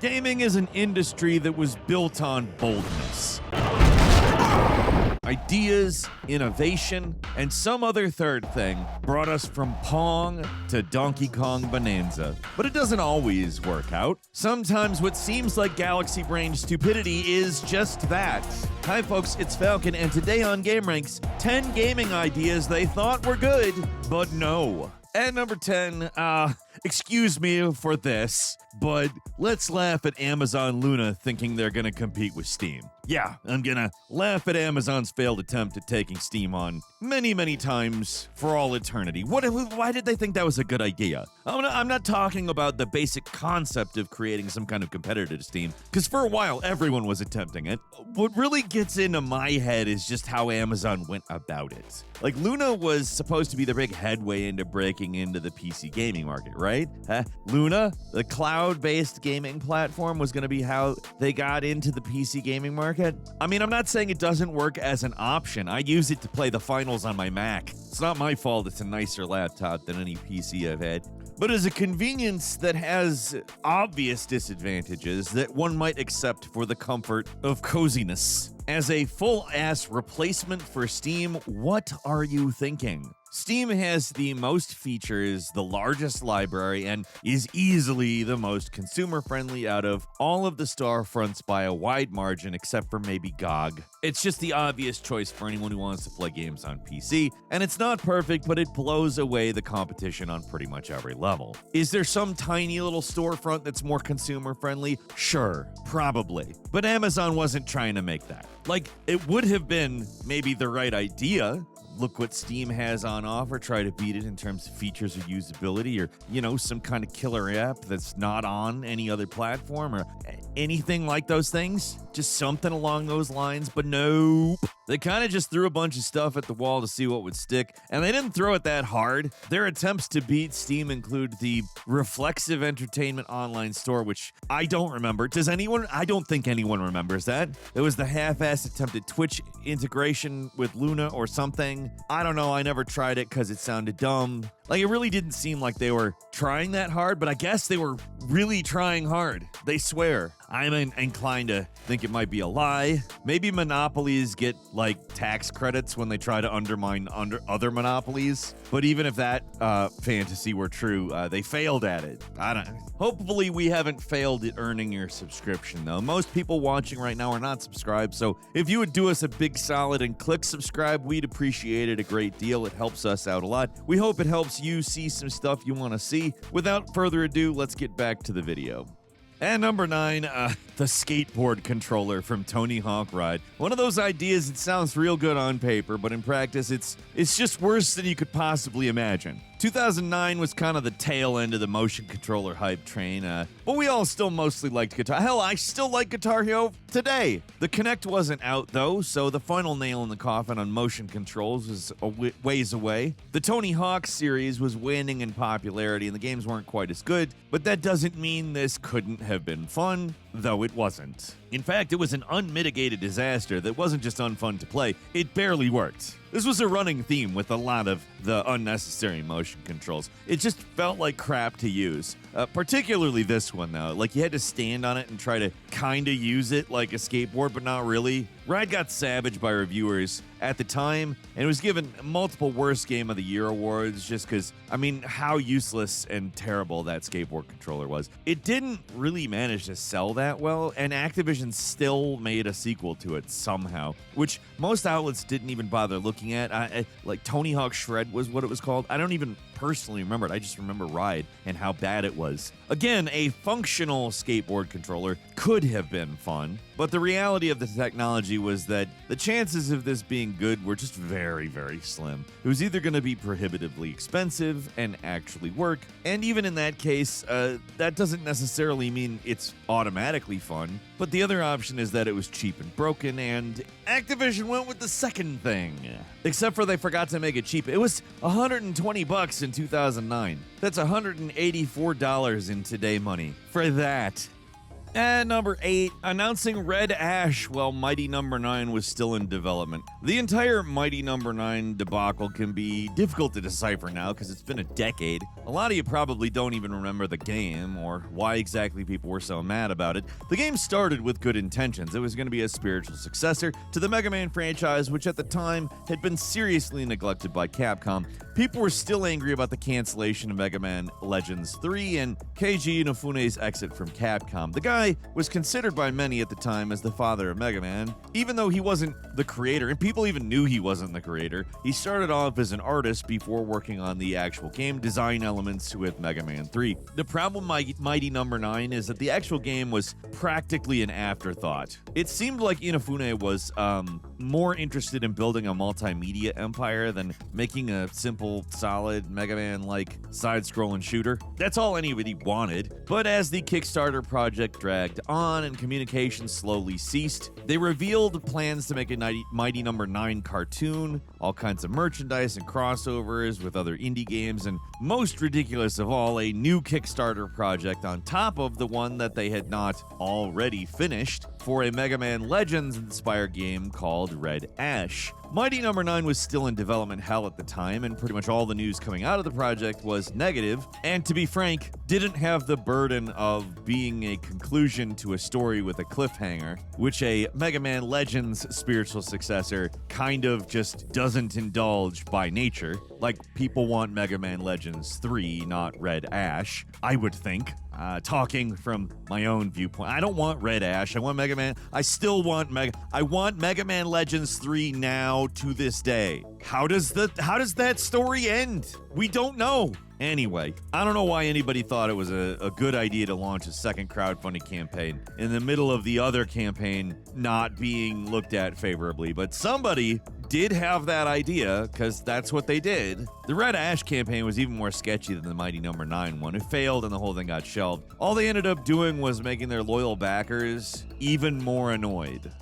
Gaming is an industry that was built on boldness. Ideas, innovation, and some other third thing brought us from Pong to Donkey Kong Bonanza. But it doesn't always work out. Sometimes what seems like galaxy brain stupidity is just that. Hi folks, it's Falcon, and today on gameranx, 10 gaming ideas they thought were good, but no. At number 10, excuse me for this, but let's laugh at Amazon Luna thinking they're gonna compete with Steam. Yeah, I'm gonna laugh at Amazon's failed attempt at taking Steam on many times for all eternity. Why did they think that was a good idea? I'm not talking about the basic concept of creating some kind of competitor to Steam, because for a while everyone was attempting it. What really gets into my head is just how Amazon went about it. Like, Luna was supposed to be the big headway into breaking into the PC gaming market, right? Luna, the cloud-based gaming platform, was going to be how they got into the PC gaming market. I mean, I'm not saying it doesn't work as an option. I use it to play the finals on my Mac. It's not my fault it's a nicer laptop than any PC I've had. But as a convenience that has obvious disadvantages that one might accept for the comfort of coziness. As a full-ass replacement for Steam, what are you thinking? Steam has the most features, the largest library, and is easily the most consumer-friendly out of all of the storefronts by a wide margin, except for maybe GOG. It's just the obvious choice for anyone who wants to play games on PC, and it's not perfect, but it blows away the competition on pretty much every level. Is there some tiny little storefront that's more consumer-friendly? Sure, probably. But Amazon wasn't trying to make that. Like, it would have been maybe the right idea. Look what Steam has on offer, try to beat it in terms of features or usability, or, you know, some kind of killer app that's not on any other platform, or anything like those things. Just something along those lines, but nope. They kind of just threw a bunch of stuff at the wall to see what would stick, and they didn't throw it that hard. Their attempts to beat Steam include the Reflexive Entertainment online store, which I don't remember. Does anyone? I don't think anyone remembers that. It was the half-assed attempt at Twitch integration with Luna or something. I don't know, I never tried it because it sounded dumb. Like, it really didn't seem like they were trying that hard, but I guess they were really trying hard. They swear. I'm inclined to think it might be a lie. Maybe monopolies get, like, tax credits when they try to undermine other monopolies. But even if that fantasy were true, they failed at it. I don't. Hopefully we haven't failed at earning your subscription, though. Most people watching right now are not subscribed, so if you would do us a big solid and click subscribe, we'd appreciate it a great deal. It helps us out a lot. We hope it helps you see some stuff you want to see. Without further ado, let's get back to the video. And number 9, the skateboard controller from Tony Hawk Ride. One of those ideas that sounds real good on paper, but in practice, it's just worse than you could possibly imagine. 2009 was kind of the tail end of the motion controller hype train, but we all still mostly liked Guitar. Hell, I still like Guitar Hero today. The Kinect wasn't out, though, so the final nail in the coffin on motion controls was a ways away. The Tony Hawk series was waning in popularity, and the games weren't quite as good, but that doesn't mean this couldn't have been fun, though it wasn't. In fact, it was an unmitigated disaster that wasn't just unfun to play, it barely worked. This was a running theme with a lot of the unnecessary motion controls. It just felt like crap to use. Particularly this one, though. Like, you had to stand on it and try to kinda use it like a skateboard, but not really. Ride got savaged by reviewers at the time, and it was given multiple Worst Game of the Year awards just because, I mean, how useless and terrible that skateboard controller was. It didn't really manage to sell that well, and Activision still made a sequel to it somehow, which most outlets didn't even bother looking at. Like, Tony Hawk Shred was what it was called. I don't even personally remember it. I just remember Ride and how bad it was. Again, a functional skateboard controller could have been fun, but the reality of the technology was that the chances of this being good were just very slim. It was either going to be prohibitively expensive and actually work, and even in that case, that doesn't necessarily mean it's automatically fun, but the other option is that it was cheap and broken, and Activision went with the second thing. Except for they forgot to make it cheap. It was $120 in 2009. That's $184 in today money for that. At number 8, announcing Red Ash while Mighty Number 9 was still in development. The entire Mighty Number 9 debacle can be difficult to decipher now because it's been a decade. A lot of you probably don't even remember the game or why exactly people were so mad about it. The game started with good intentions. It was going to be a spiritual successor to the Mega Man franchise, which at the time had been seriously neglected by Capcom. People were still angry about the cancellation of Mega Man Legends 3 and Keiji Inafune's exit from Capcom. The guy was considered by many at the time as the father of Mega Man, even though he wasn't the creator, and people even knew he wasn't the creator. He started off as an artist before working on the actual game design elements with Mega Man 3. The problem with Mighty Number 9 is that the actual game was practically an afterthought. It seemed like Inafune was more interested in building a multimedia empire than making a simple, solid Mega Man-like side-scrolling shooter. That's all anybody wanted. But as the Kickstarter project dragged on and communication slowly ceased, they revealed plans to make a Mighty Number 9 cartoon, all kinds of merchandise and crossovers with other indie games, and most ridiculous of all, a new Kickstarter project on top of the one that they had not already finished for a Mega Man Legends-inspired game called Red Ash. Mighty Number 9 was still in development hell at the time, and pretty much all the news coming out of the project was negative, and to be frank, didn't have the burden of being a conclusion to a story with a cliffhanger, which a Mega Man Legends spiritual successor kind of just doesn't indulge by nature. Like, people want Mega Man Legends 3, not Red Ash, I would think. Talking from my own viewpoint, I don't want Red Ash. I want Mega Man. I still want I want Mega Man Legends 3 now to this day. How does that story end? We don't know. Anyway, I don't know why anybody thought it was a good idea to launch a second crowdfunding campaign in the middle of the other campaign not being looked at favorably, but somebody did have that idea because that's what they did. The Red Ash campaign was even more sketchy than the Mighty Number 9 one. It failed and the whole thing got shelved. All they ended up doing was making their loyal backers even more annoyed.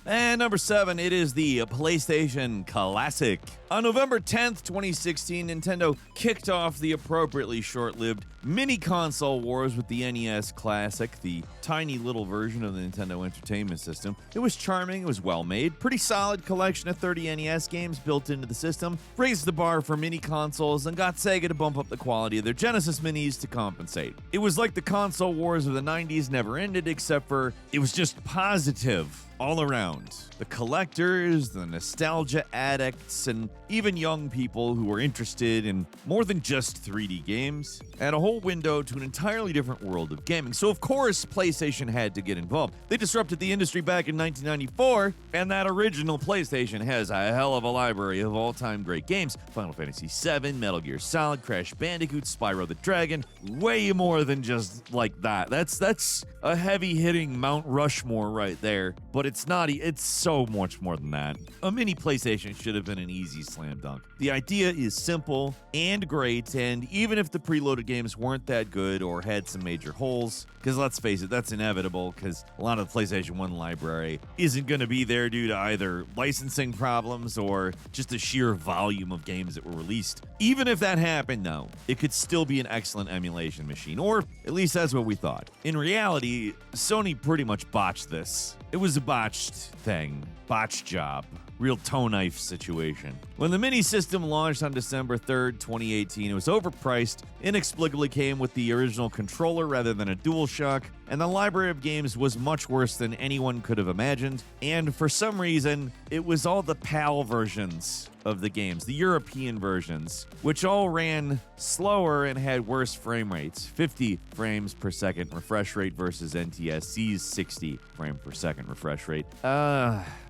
And number 7, it is the PlayStation Classic. On November 10th, 2016, Nintendo kicked off the appropriately short-lived mini-console wars with the NES Classic, the tiny little version of the Nintendo Entertainment System. It was charming, it was well-made, pretty solid collection of 30 NES games built into the system, raised the bar for mini-consoles, and got Sega to bump up the quality of their Genesis Minis to compensate. It was like the console wars of the 90s never ended, except for it was just positive all around. The collectors, the nostalgia addicts, and even young people who were interested in more than just 3D games had a whole window to an entirely different world of gaming. So of course, PlayStation had to get involved. They disrupted the industry back in 1994, and that original PlayStation has a hell of a library of all-time great games. Final Fantasy VII, Metal Gear Solid, Crash Bandicoot, Spyro the Dragon, way more than just like that. That's a heavy-hitting Mount Rushmore right there, but it's not. It's so much more than that. A mini PlayStation should have been an easy slam dunk. The idea is simple and great, and even if the preloaded games weren't that good or had some major holes, because let's face it, that's inevitable, because a lot of the PlayStation 1 library isn't going to be there due to either licensing problems or just the sheer volume of games that were released. Even if that happened, though, it could still be an excellent emulation machine, or at least that's what we thought. In reality, Sony pretty much botched this. It was a botched thing. Botched job. Real toe knife situation. When the mini system launched on December 3rd, 2018, it was overpriced, inexplicably came with the original controller rather than a DualShock, and the library of games was much worse than anyone could have imagined, and for some reason, it was all the PAL versions of the games, the European versions, which all ran slower and had worse frame rates, 50 frames per second refresh rate versus NTSC's 60 frame per second refresh rate.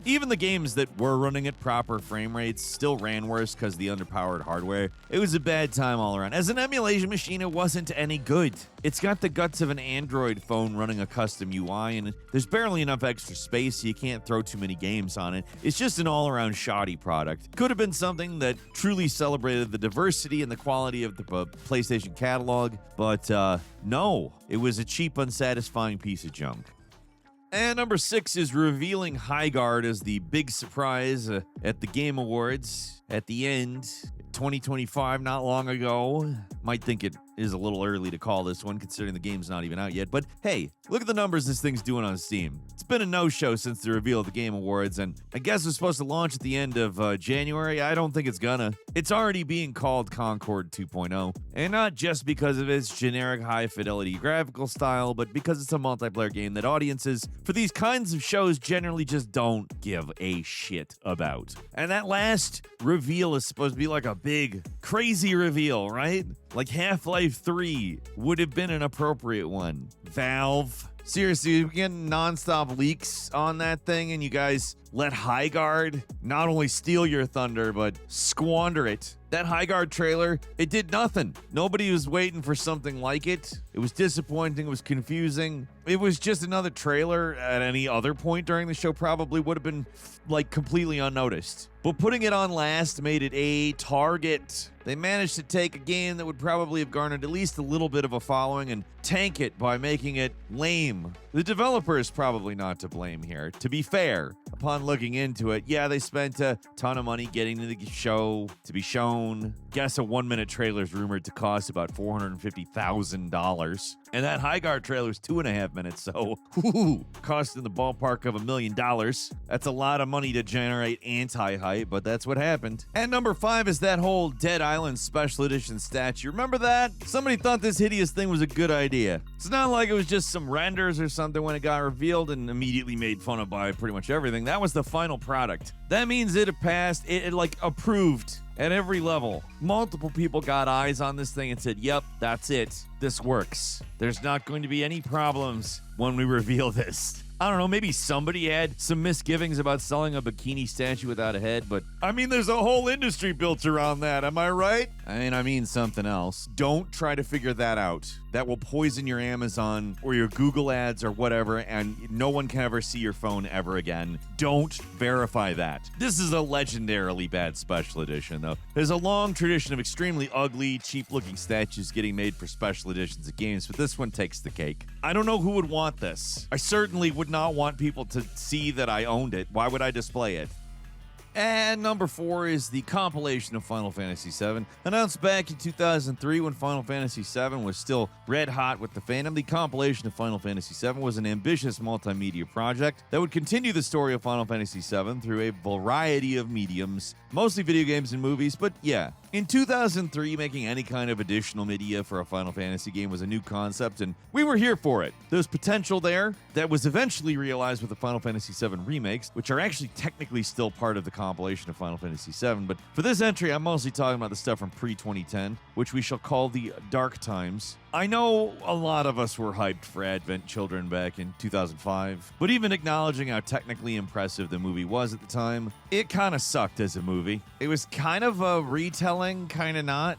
Even the games that were running at proper frame rates still ran worse because of the underpowered hardware. It was a bad time all around. As an emulation machine, it wasn't any good. It's got the guts of an Android phone running a custom UI, and there's barely enough extra space, so you can't throw too many games on it. It's just an all-around shoddy product. Could have been something that truly celebrated the diversity and the quality of the PlayStation catalog, but no, it was a cheap, unsatisfying piece of junk. And number 6 is revealing Highguard as the big surprise at the Game Awards at the end, 2025, not long ago. Might think it is a little early to call this one, considering the game's not even out yet. But hey, look at the numbers this thing's doing on Steam. It's been a no-show since the reveal of the Game Awards, and I guess it's supposed to launch at the end of January. I don't think it's gonna. It's already being called Concord 2.0, and not just because of its generic high-fidelity graphical style, but because it's a multiplayer game that audiences for these kinds of shows generally just don't give a shit about. And that last reveal is supposed to be like a big, crazy reveal, right? Like Half-Life 3 would have been an appropriate one. Valve. Seriously, we're getting nonstop leaks on that thing, and you guys let Highguard not only steal your thunder, but squander it. That Highguard trailer, it did nothing. Nobody was waiting for something like it. It was disappointing. It was confusing. It was just another trailer at any other point during the show probably would have been, like, completely unnoticed. But putting it on last made it a target. They managed to take a game that would probably have garnered at least a little bit of a following and tank it by making it lame. The developer is probably not to blame here. To be fair, upon looking into it, yeah, they spent a ton of money getting the show to be shown. Guess a 1-minute trailer is rumored to cost about $450,000. And that Highguard trailer is 2.5 minutes, so cost in the ballpark of $1 million. That's a lot of money to generate anti-hype, but that's what happened. And number 5 is that whole Dead Island Special Edition statue. Remember that? Somebody thought this hideous thing was a good idea. It's not like it was just some renders or something when it got revealed and immediately made fun of by pretty much everything. That was the final product. That means it passed, it like approved at every level. Multiple people got eyes on this thing and said, yep, that's it. This works. There's not going to be any problems when we reveal this. I don't know, maybe somebody had some misgivings about selling a bikini statue without a head, but I mean, there's a whole industry built around that, am I right? I mean something else. Don't try to figure that out. That will poison your Amazon or your Google ads or whatever, and no one can ever see your phone ever again. Don't verify that. This is a legendarily bad special edition, though. There's a long tradition of extremely ugly, cheap-looking statues getting made for special editions of games, but this one takes the cake. I don't know who would want this. I certainly would not want people to see that I owned it. Why would I display it? And number 4 is the compilation of Final Fantasy VII. Announced back in 2003 when Final Fantasy VII was still red hot with the fandom, the compilation of Final Fantasy VII was an ambitious multimedia project that would continue the story of Final Fantasy VII through a variety of mediums, mostly video games and movies, but yeah. In 2003, making any kind of additional media for a Final Fantasy game was a new concept, and we were here for it. There's potential there that was eventually realized with the Final Fantasy VII remakes, which are actually technically still part of the compilation of Final Fantasy VII, but for this entry, I'm mostly talking about the stuff from pre-2010, which we shall call the Dark Times. I know a lot of us were hyped for Advent Children back in 2005, but even acknowledging how technically impressive the movie was at the time, it kind of sucked as a movie. It was kind of a retelling, kind of not.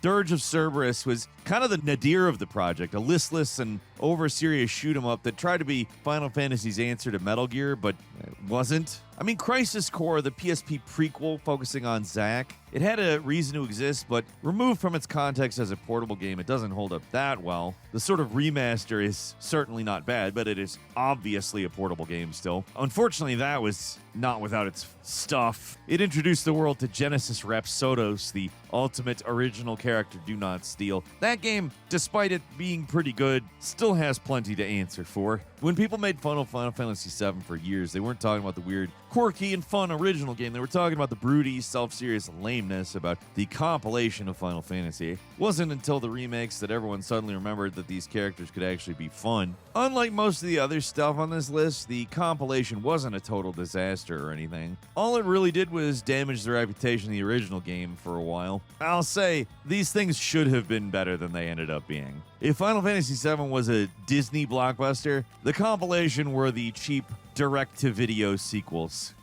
Dirge of Cerberus was kind of the nadir of the project, a listless and over-serious shoot-'em-up that tried to be Final Fantasy's answer to Metal Gear, but it wasn't. I mean, Crisis Core, the PSP prequel focusing on Zack, it had a reason to exist, but removed from its context as a portable game, it doesn't hold up that well. The sort of remaster is certainly not bad, but it is obviously a portable game still. Unfortunately, that was not without its stuff. It introduced the world to Genesis Rhapsodos, the ultimate original character Do Not Steal. That game, despite it being pretty good, still has plenty to answer for. When people made fun of Final Fantasy VII for years, they weren't talking about the weird, quirky, and fun original game. They were talking about the broody, self-serious lameness about the compilation of Final Fantasy. It wasn't until the remakes that everyone suddenly remembered that these characters could actually be fun. Unlike most of the other stuff on this list, the compilation wasn't a total disaster or anything. All it really did was damage the reputation of the original game for a while. I'll say, these things should have been better than they ended up being. If Final Fantasy VII was a Disney blockbuster, the compilation were the cheap direct-to-video sequels.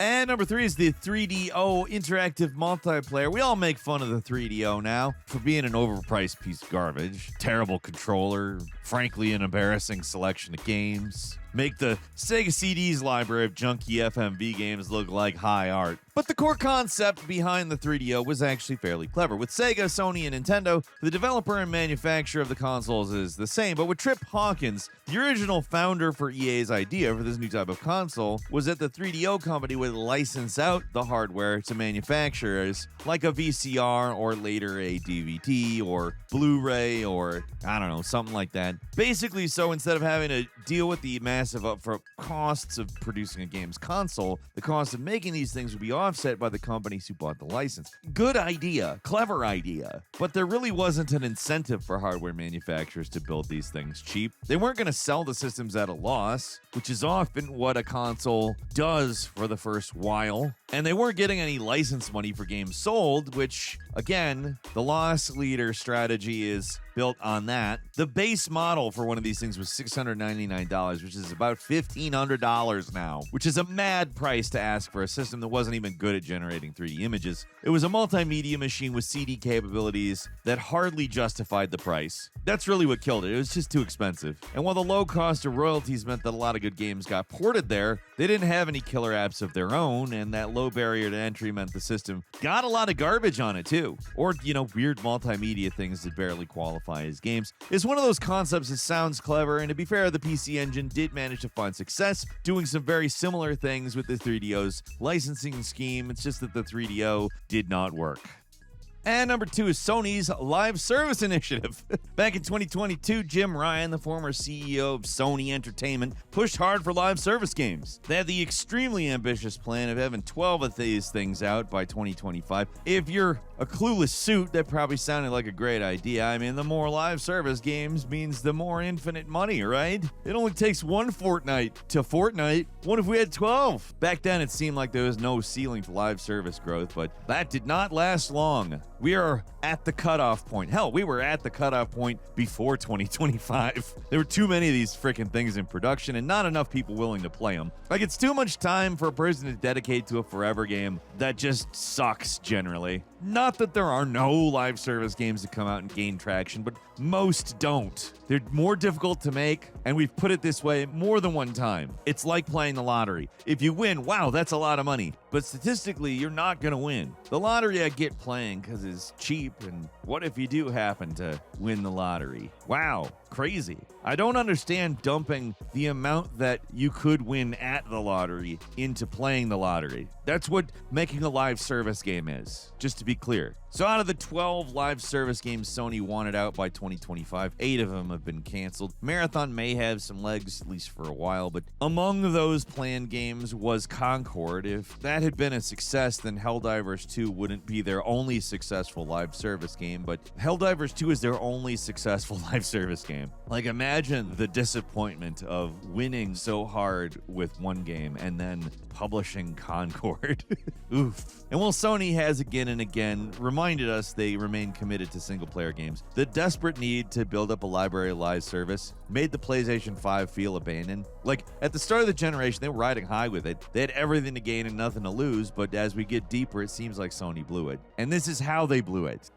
And number 3 is the 3DO interactive multiplayer. We all make fun of the 3DO now for being an overpriced piece of garbage. Terrible controller, frankly an embarrassing selection of games. make the Sega CD's library of junky FMV games look like high art. But the core concept behind the 3DO was actually fairly clever. With Sega, Sony, and Nintendo, the developer and manufacturer of the consoles is the same, but with Trip Hawkins, the original founder for EA's idea for this new type of console was that the 3DO company would license out the hardware to manufacturers like a VCR or later a DVD or Blu-ray or, I don't know, something like that. Basically, so instead of having to deal with the massive upfront costs of producing a game's console, the cost of making these things would be offset by the companies who bought the license. Good idea, clever idea, but there really wasn't an incentive for hardware manufacturers to build these things cheap. They weren't going to sell the systems at a loss, which is often what a console does for the first while, and they weren't getting any license money for games sold, which, again, the loss leader strategy is built on that. The base model for one of these things was $699, which is about $1,500 now, which is a mad price to ask for a system that wasn't even good at generating 3D images. It was a multimedia machine with CD capabilities that hardly justified the price. That's really what killed it. It was just too expensive. And while the low cost of royalties meant that a lot of good games got ported there, they didn't have any killer apps of their own, and that low barrier to entry meant the system got a lot of garbage on it too. Or, weird multimedia things that barely qualify as games. It's one of those concepts that sounds clever, and to be fair, the PC Engine did manage to find success doing some very similar things with the 3DO's licensing scheme. It's just that the 3DO did not work. And number 2 is Sony's live service initiative. Back in 2022, Jim Ryan, the former CEO of Sony Entertainment, pushed hard for live service games. They had the extremely ambitious plan of having 12 of these things out by 2025. If you're a clueless suit, that probably sounded like a great idea. I mean, the more live service games means the more infinite money, right? It only takes one Fortnite to Fortnite. What if we had 12? Back then, it seemed like there was no ceiling for live service growth, but that did not last long. We are at the cutoff point. Hell, we were at the cutoff point before 2025. There were too many of these freaking things in production and not enough people willing to play them. Like, it's too much time for a person to dedicate to a forever game that just sucks generally. Not that there are no live service games that come out and gain traction, but most don't. They're more difficult to make, and we've put it this way more than one time. It's like playing the lottery. If you win, wow, that's a lot of money. But statistically, you're not going to win. The lottery I get playing because it's cheap, and what if you do happen to win the lottery? Wow, crazy. I don't understand dumping the amount that you could win at the lottery into playing the lottery. That's what making a live service game is, just to be clear. So out of the 12 live service games Sony wanted out by 2025, 8 of them have been canceled. Marathon may have some legs, at least for a while, but among those planned games was Concord. If that had been a success, then Helldivers 2 wouldn't be their only successful live service game, but Helldivers 2 is their only successful live service game. Like, imagine the disappointment of winning so hard with one game and then publishing Concord. Oof. And while Sony has again and again reminded us they remain committed to single-player games, the desperate need to build up a library of live service made the PlayStation 5 feel abandoned. Like, at the start of the generation, they were riding high with it. They had everything to gain and nothing to lose, but as we get deeper, it seems like Sony blew it. And this is how they blew it.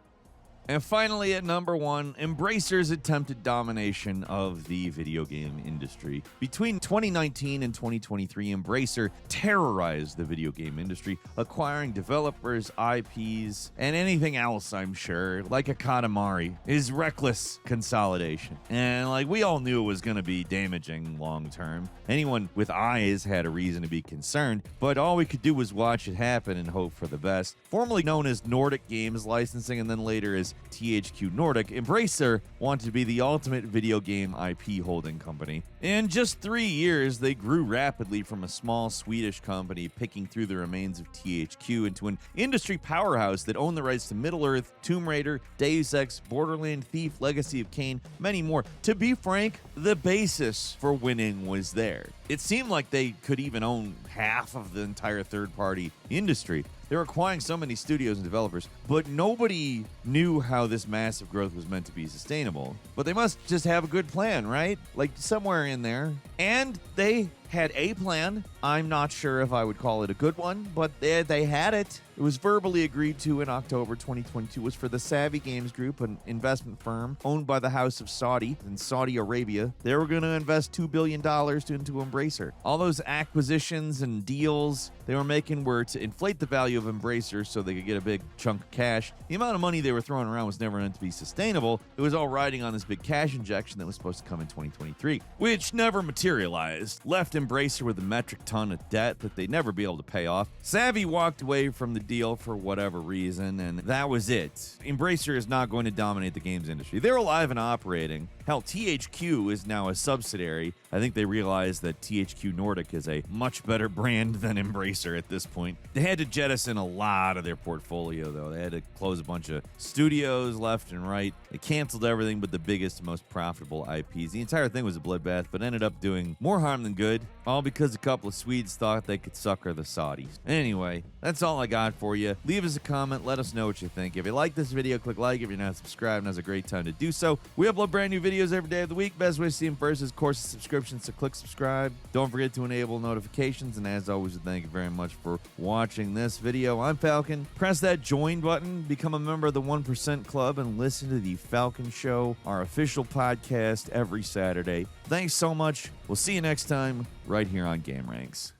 And finally, at number 1, Embracer's attempted domination of the video game industry. Between 2019 and 2023, Embracer terrorized the video game industry, acquiring developers, IPs, and anything else, I'm sure, like a Katamari. Is reckless consolidation. And like, we all knew it was going to be damaging long term. Anyone with eyes had a reason to be concerned, but all we could do was watch it happen and hope for the best. Formerly known as Nordic Games Licensing and then later as THQ Nordic, Embracer wanted to be the ultimate video game IP holding company. In just 3 years, they grew rapidly from a small Swedish company picking through the remains of THQ into an industry powerhouse that owned the rights to Middle-earth, Tomb Raider, Deus Ex, Borderlands, Thief, Legacy of Kain, many more. To be frank, the basis for winning was there. It seemed like they could even own half of the entire third-party industry. They were acquiring so many studios and developers, but nobody knew how this massive growth was meant to be sustainable. But they must just have a good plan, right? Like, somewhere in there. And they had a plan. I'm not sure if I would call it a good one, but they had it. It was verbally agreed to in October 2022. It was for the Savvy Games Group, an investment firm owned by the House of Saudi in Saudi Arabia. They were going to invest $2 billion into Embracer. All those acquisitions and deals they were making were to inflate the value of Embracer so they could get a big chunk of cash. The amount of money they were throwing around was never meant to be sustainable. It was all riding on this big cash injection that was supposed to come in 2023, which never materialized, left Embracer with a metric ton of debt that they'd never be able to pay off. Savvy walked away from the deal for whatever reason, and that was it. Embracer is not going to dominate the games industry. They're alive and operating. Hell, THQ is now a subsidiary. I think they realized that THQ Nordic is a much better brand than Embracer at this point. They had to jettison a lot of their portfolio, though. They had to close a bunch of studios left and right. They canceled everything but the biggest and most profitable IPs. The entire thing was a bloodbath, but ended up doing more harm than good, all because a couple of Swedes thought they could sucker the Saudis. Anyway, that's all I got for you. Leave us a comment. Let us know what you think. If you like this video, click like. If you're not subscribed, now's a great time to do so. We upload brand new videos every day of the week. Best way to see them first is, of course, a subscription, so click subscribe. Don't forget to enable notifications, and as always, thank you very much for watching this video. I'm Falcon. Press that join button, become a member of the 1% Club, and listen to the Falcon Show, our official podcast every Saturday. Thanks so much. We'll see you next time right here on gameranx.